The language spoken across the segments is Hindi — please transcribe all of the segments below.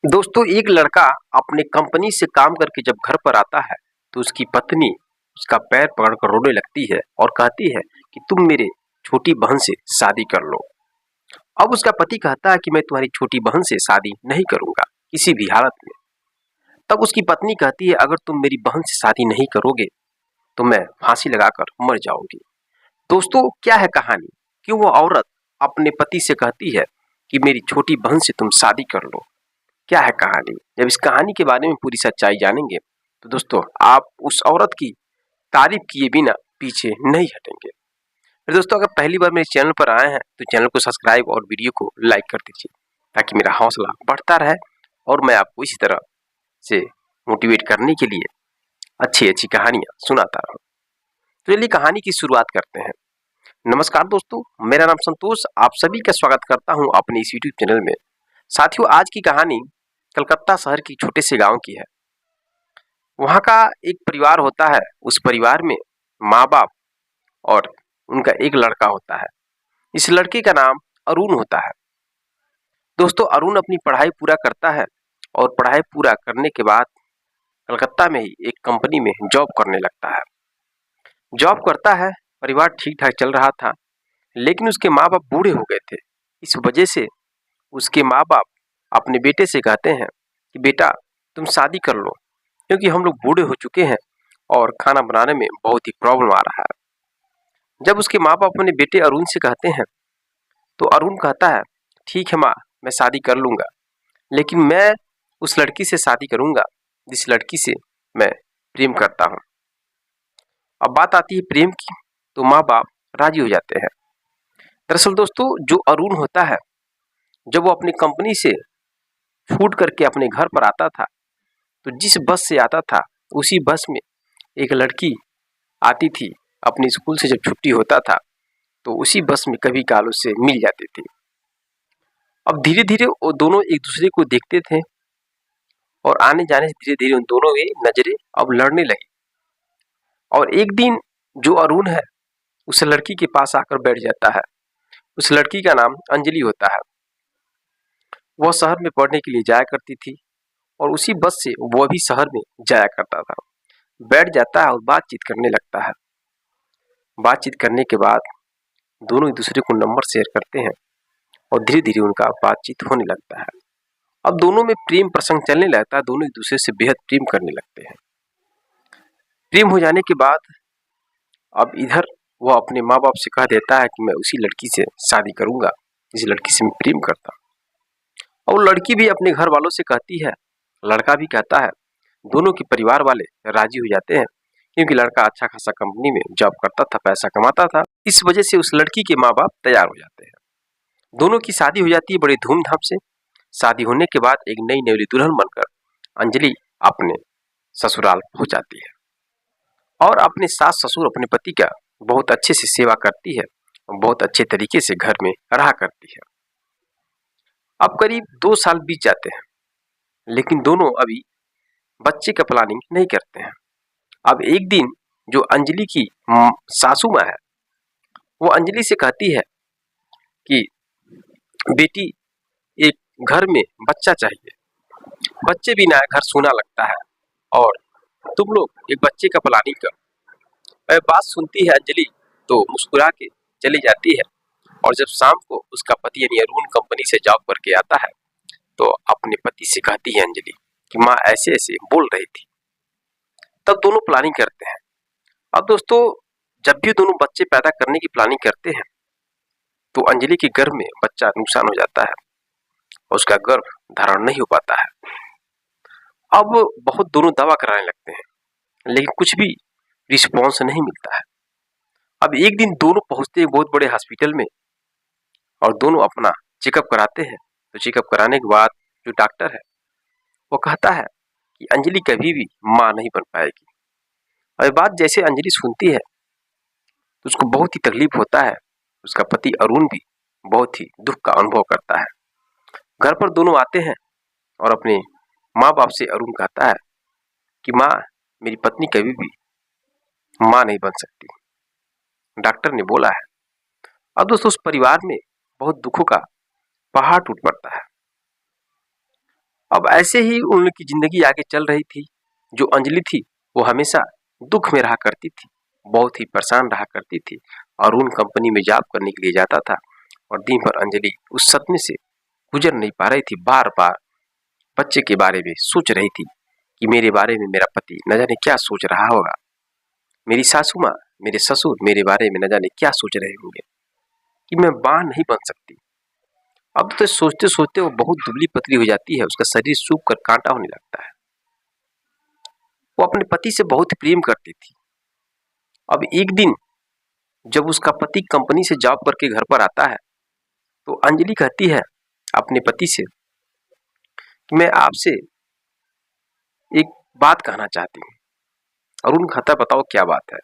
दोस्तों, एक लड़का अपने कंपनी से काम करके जब घर पर आता है तो उसकी पत्नी उसका पैर पकड़कर रोने लगती है और कहती है कि तुम मेरे छोटी बहन से शादी कर लो। अब उसका पति कहता है कि मैं तुम्हारी छोटी बहन से शादी नहीं करूंगा किसी भी हालत में। तब उसकी पत्नी कहती है अगर तुम मेरी बहन से शादी नहीं करोगे तो मैं फांसी लगाकर मर जाऊंगी। दोस्तों, क्या है कहानी? क्यों वो औरत अपने पति से कहती है कि मेरी छोटी बहन से तुम शादी कर लो? क्या है कहानी? जब इस कहानी के बारे में पूरी सच्चाई जानेंगे तो दोस्तों आप उस औरत की तारीफ किए बिना पीछे नहीं हटेंगे। फिर दोस्तों, अगर पहली बार मेरे चैनल पर आए हैं तो चैनल को सब्सक्राइब और वीडियो को लाइक कर दीजिए ताकि मेरा हौसला बढ़ता रहे और मैं आपको इसी तरह से मोटिवेट करने के लिए अच्छी अच्छी कहानियां सुनाता रहूं। तो चलिए कहानी की शुरुआत करते हैं। नमस्कार दोस्तों, मेरा नाम संतोष, आप सभी का स्वागत करता हूं अपने इस यूट्यूब चैनल में। साथियों, आज की कहानी कलकत्ता शहर की छोटे से गांव की है। वहां का एक परिवार होता है। उस परिवार में माँ बाप और उनका एक लड़का होता है। इस लड़के का नाम अरुण होता है। दोस्तों, अरुण अपनी पढ़ाई पूरा करता है और पढ़ाई पूरा करने के बाद कलकत्ता में ही एक कंपनी में जॉब करने लगता है। जॉब करता है, परिवार ठीक ठाक चल रहा था, लेकिन उसके माँ बाप बूढ़े हो गए थे। इस वजह से उसके माँ बाप अपने बेटे से कहते हैं कि बेटा तुम शादी कर लो, क्योंकि हम लोग बूढ़े हो चुके हैं और खाना बनाने में बहुत ही प्रॉब्लम आ रहा है। जब उसके माँ बाप अपने बेटे अरुण से कहते हैं तो अरुण कहता है ठीक है माँ, मैं शादी कर लूंगा, लेकिन मैं उस लड़की से शादी करूंगा जिस लड़की से मैं प्रेम करता हूँ। अब बात आती है प्रेम की, तो माँ बाप राजी हो जाते हैं। दरअसल दोस्तों, जो अरुण होता है, जब वो अपनी कंपनी से छूट करके अपने घर पर आता था तो जिस बस से आता था उसी बस में एक लड़की आती थी। अपनी स्कूल से जब छुट्टी होता था तो उसी बस में कभी काल उससे मिल जाती थी। अब धीरे धीरे वो दोनों एक दूसरे को देखते थे और आने जाने से धीरे धीरे उन दोनों की नजरें अब लड़ने लगी। और एक दिन जो अरुण है उस लड़की के पास आकर बैठ जाता है। उस लड़की का नाम अंजलि होता है। वह शहर में पढ़ने के लिए जाया करती थी और उसी बस से वह भी शहर में जाया करता था। बैठ जाता है और बातचीत करने लगता है। बातचीत करने के बाद दोनों एक दूसरे को नंबर शेयर करते हैं और धीरे धीरे उनका बातचीत होने लगता है। अब दोनों में प्रेम प्रसंग चलने लगता है। दोनों एक दूसरे से बेहद प्रेम करने लगते हैं। प्रेम हो जाने के बाद अब इधर वह अपने माँ बाप से कह देता है कि मैं उसी लड़की से शादी करूंगा जिस लड़की से मैं प्रेम करता हूँ। और लड़की भी अपने घर वालों से कहती है, लड़का भी कहता है। दोनों के परिवार वाले राजी हो जाते हैं क्योंकि लड़का अच्छा खासा कंपनी में जॉब करता था, पैसा कमाता था। इस वजह से उस लड़की के माँ बाप तैयार हो जाते हैं। दोनों की शादी हो जाती है बड़ी धूमधाम से। शादी होने के बाद एक नई नेवली दुल्हन बनकर अंजलि अपने ससुराल पहुंच जाती है और अपने सास ससुर अपने पति का बहुत अच्छे से सेवा करती है और बहुत अच्छे तरीके से घर में रहा करती है। अब करीब 2 साल बीत जाते हैं, लेकिन दोनों अभी बच्चे का प्लानिंग नहीं करते हैं। अब एक दिन जो अंजलि की सासू माँ है, वो अंजलि से कहती है कि बेटी, एक घर में बच्चा चाहिए। बच्चे बिना घर सूना लगता है और तुम लोग एक बच्चे का प्लानिंग करो। वह बात सुनती है अंजलि तो मुस्कुरा के चली जाती है। और जब शाम को उसका पति यानी अरुण कंपनी से जॉब करके आता है तो अपने पति से कहती है अंजलि कि माँ ऐसे ऐसे बोल रही थी। तब दोनों प्लानिंग करते हैं। अब दोस्तों, जब भी दोनों बच्चे पैदा करने की प्लानिंग करते हैं तो अंजलि के गर्भ में बच्चा नुकसान हो जाता है और उसका गर्भ धारण नहीं हो पाता है। अब बहुत दोनों दवा कराने लगते हैं, लेकिन कुछ भी रिस्पॉन्स नहीं मिलता है। अब एक दिन दोनों पहुंचते हैं बहुत बड़े हॉस्पिटल में और दोनों अपना चेकअप कराते हैं। तो चेकअप कराने के बाद जो डॉक्टर है वो कहता है कि अंजलि कभी भी माँ नहीं बन पाएगी। और ये बात जैसे अंजलि सुनती है तो उसको बहुत ही तकलीफ होता है। उसका पति अरुण भी बहुत ही दुख का अनुभव करता है। घर पर दोनों आते हैं और अपने माँ बाप से अरुण कहता है कि माँ, मेरी पत्नी कभी भी माँ नहीं बन सकती, डॉक्टर ने बोला है। अब दोस्तों, उस परिवार में बहुत दुखों का पहाड़ टूट पड़ता है। अब ऐसे ही उनकी जिंदगी आगे चल रही थी। जो अंजलि थी वो हमेशा दुख में रहा करती थी, बहुत ही परेशान रहा करती थी। अरुण कंपनी में जॉब करने के लिए जाता था और दिन भर अंजलि उस सदमे से गुजर नहीं पा रही थी। बार बार बच्चे के बारे में सोच रही थी कि मेरे बारे में मेरा पति न जाने क्या सोच रहा होगा, मेरी सासू माँ, मेरे ससुर मेरे बारे में न जाने क्या सोच रहे होंगे कि मैं मां नहीं बन सकती। अब तो सोचते सोचते वो बहुत दुबली पतली हो जाती है, उसका शरीर सूख कर कांटा होने लगता है। वो अपने पति से बहुत प्रेम करती थी। अब एक दिन जब उसका पति कंपनी से जॉब करके घर पर आता है तो अंजलि कहती है अपने पति से कि मैं आपसे एक बात कहना चाहती हूँ। अरुण कहता बताओ क्या बात है।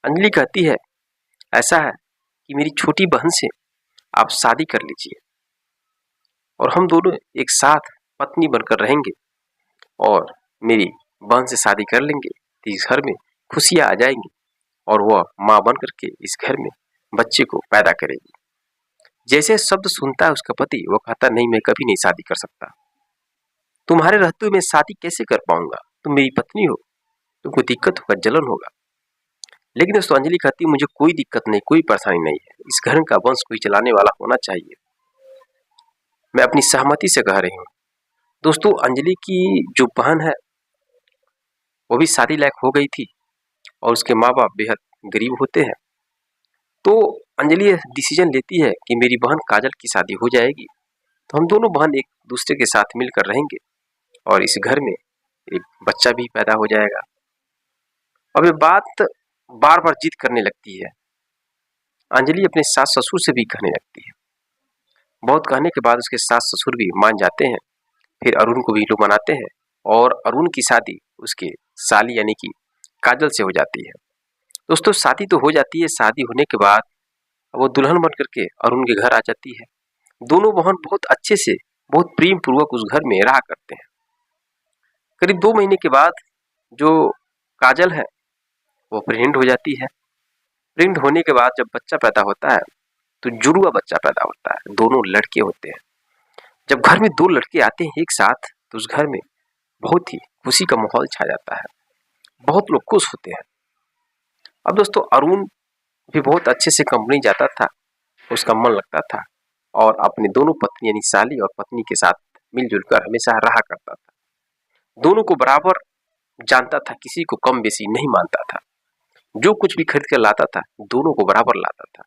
अंजलि कहती है ऐसा है कि मेरी छोटी बहन से आप शादी कर लीजिए और हम दोनों एक साथ पत्नी बनकर रहेंगे और मेरी बहन से शादी कर लेंगे तो इस घर में खुशियां आ जाएंगी और वह मां बन करके इस घर में बच्चे को पैदा करेगी। जैसे शब्द सुनता है उसका पति, वो कहता नहीं मैं कभी नहीं शादी कर सकता, तुम्हारे रहते हुए मैं शादी कैसे कर पाऊंगा, तुम मेरी पत्नी हो, तुमको दिक्कत होगा, जलन होगा। लेकिन दोस्तों अंजलि कहती मुझे कोई दिक्कत नहीं, कोई परेशानी नहीं है, इस घर का वंश कोई चलाने वाला होना चाहिए, मैं अपनी सहमति से कह रही हूँ। दोस्तों अंजलि की जो बहन है वो भी शादी लायक हो गई थी और उसके माँ बाप बेहद गरीब होते हैं। तो अंजलि यह डिसीजन लेती है कि मेरी बहन काजल की शादी हो जाएगी तो हम दोनों बहन एक दूसरे के साथ मिलकर रहेंगे और इस घर में एक बच्चा भी पैदा हो जाएगा। अब ये बात बार बार जिद करने लगती है। अंजलि अपने सास ससुर से भी कहने लगती है। बहुत कहने के बाद उसके सास ससुर भी मान जाते हैं। फिर अरुण को भी लोग मनाते हैं और अरुण की शादी उसके साली यानी कि काजल से हो जाती है। दोस्तों शादी तो हो जाती है, शादी होने के बाद वो दुल्हन बन करके अरुण के घर आ जाती है। दोनों बहन बहुत अच्छे से बहुत प्रेम पूर्वक उस घर में रहा करते हैं। करीब 2 महीने के बाद जो काजल है वो प्रेग्नेंट हो जाती है। प्रेग्नेंट होने के बाद जब बच्चा पैदा होता है तो जुड़वा बच्चा पैदा होता है, दोनों लड़के होते हैं। जब घर में 2 लड़के आते हैं एक साथ तो उस घर में बहुत ही खुशी का माहौल छा जाता है, बहुत लोग खुश होते हैं। अब दोस्तों अरुण भी बहुत अच्छे से कंपनी जाता था, उसका मन लगता था और अपने दोनों पत्नी यानी साली और पत्नी के साथ मिलजुल कर हमेशा रहा करता था। दोनों को बराबर जानता था, किसी को कम बेसी नहीं मानता था। जो कुछ भी खरीद कर लाता था दोनों को बराबर लाता था।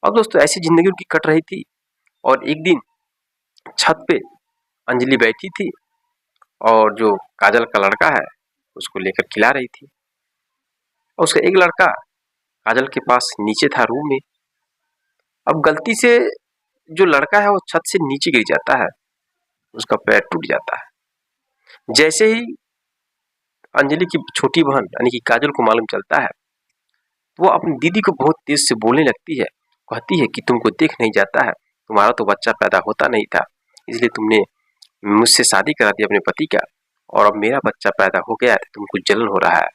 अब दोस्तों ऐसी जिंदगी उनकी कट रही थी और एक दिन छत पे अंजलि बैठी थी और जो काजल का लड़का है उसको लेकर खिला रही थी और उसका एक लड़का काजल के पास नीचे था रूम में। अब गलती से जो लड़का है वो छत से नीचे गिर जाता है, उसका पैर टूट जाता है। जैसे ही अंजलि की छोटी बहन यानी कि काजल को मालूम चलता है वो अपनी दीदी को बहुत तेज से बोलने लगती है। कहती है कि तुमको देख नहीं जाता है, तुम्हारा तो बच्चा पैदा होता नहीं था, इसलिए तुमने मुझसे शादी करा दी अपने पति का और अब मेरा बच्चा पैदा हो गया है, तुमको जलन हो रहा है,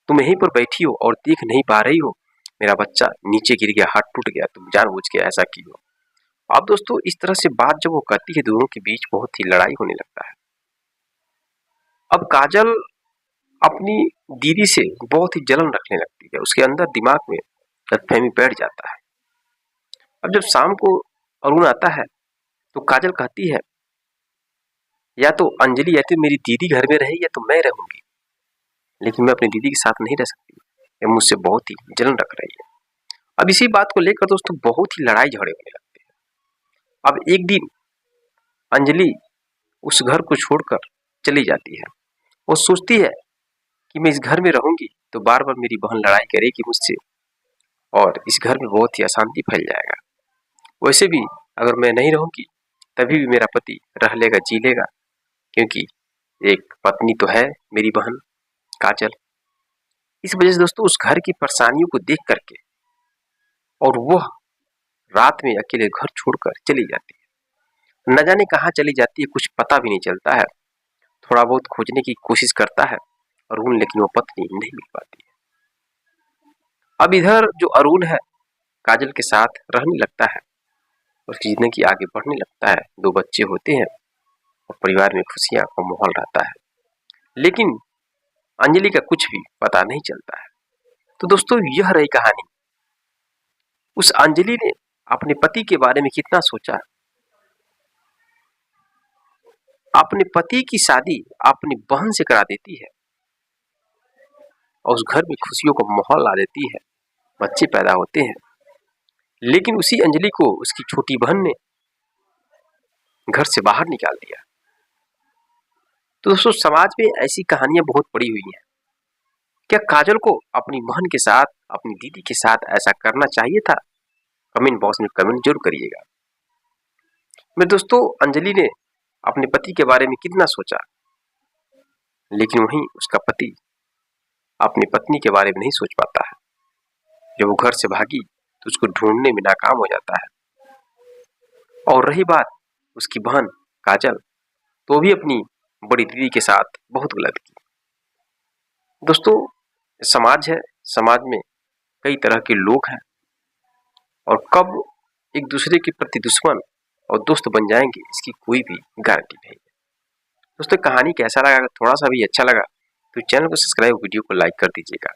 तुम यहीं पर बैठी हो और देख नहीं पा रही हो, मेरा बच्चा नीचे गिर गया, हाथ टूट गया, तुम जानबूझ के ऐसा की हो। अब दोस्तों इस तरह से बात जब वो करती है दोनों के बीच बहुत ही लड़ाई होने लगता है। अब काजल अपनी दीदी से बहुत ही जलन रखने लगती है, उसके अंदर दिमाग में गलतफहमी बैठ जाता है। अब जब शाम को अरुण आता है तो काजल कहती है या तो अंजलि या तो मेरी दीदी घर में रहेगी या तो मैं रहूंगी, लेकिन मैं अपनी दीदी के साथ नहीं रह सकती, ये मुझसे बहुत ही जलन रख रही है। अब इसी बात को लेकर दोस्तों बहुत ही लड़ाई झगड़े होने लगते हैं। अब एक दिन अंजलि उस घर को छोड़कर चली जाती है। वो सोचती है कि मैं इस घर में रहूंगी तो बार बार मेरी बहन लड़ाई करेगी मुझसे और इस घर में बहुत ही अशांति फैल जाएगा। वैसे भी अगर मैं नहीं रहूंगी तभी भी मेरा पति रह लेगा, जी लेगा, क्योंकि एक पत्नी तो है मेरी बहन काजल। इस वजह से दोस्तों उस घर की परेशानियों को देख करके और वह रात में अकेले घर छोड़कर चली जाती है। न जाने कहाँ चली जाती है, कुछ पता भी नहीं चलता है। थोड़ा बहुत खोजने की कोशिश करता है अरुण, लेकिन वो पत्नी नहीं मिल पाती है। अब इधर जो अरुण है काजल के साथ रहने लगता है, उसकी जिंदगी आगे बढ़ने लगता है, 2 बच्चे होते हैं। और परिवार में खुशियां का माहौल रहता है। लेकिन अंजलि का कुछ भी पता नहीं चलता है। तो दोस्तों, यह रही कहानी। उस अंजलि ने अपने पति के बारे में कितना सोचा, अपने पति की शादी अपनी बहन से करा देती है और उस घर में खुशियों का माहौल ला देती है, बच्चे पैदा होते हैं। लेकिन उसी अंजलि को उसकी छोटी बहन ने घर से बाहर निकाल दिया। तो दोस्तों, समाज में ऐसी कहानियां बहुत पड़ी हुई हैं। क्या काजल को अपनी बहन के साथ, अपनी दीदी के साथ ऐसा करना चाहिए था? कमेंट बॉक्स में कमेंट जरूर करिएगा। मेरे दोस्तों, अंजलि ने अपने पति के बारे में कितना सोचा, लेकिन वहीं उसका पति अपनी पत्नी के बारे में नहीं सोच पाता है। जब वो घर से भागी तो उसको ढूंढने में नाकाम हो जाता है। और रही बात उसकी बहन काजल, तो भी अपनी बड़ी दीदी के साथ बहुत गलत की। दोस्तों, समाज है, समाज में कई तरह के लोग हैं और कब एक दूसरे के प्रति दुश्मन और दोस्त बन जाएंगे, इसकी कोई भी गारंटी नहीं है। दोस्तों, कहानी कैसा लगा? अगर थोड़ा सा भी अच्छा लगा तो चैनल को सब्सक्राइब, वीडियो को लाइक कर दीजिएगा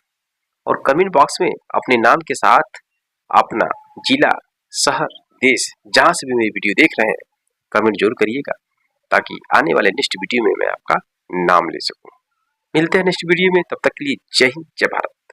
और कमेंट बॉक्स में अपने नाम के साथ अपना जिला, शहर, देश, जहां से भी मेरी वीडियो देख रहे हैं, कमेंट जरूर करिएगा ताकि आने वाले नेक्स्ट वीडियो में मैं आपका नाम ले सकूं। मिलते हैं नेक्स्ट वीडियो में, तब तक के लिए जय हिंद, जय भारत।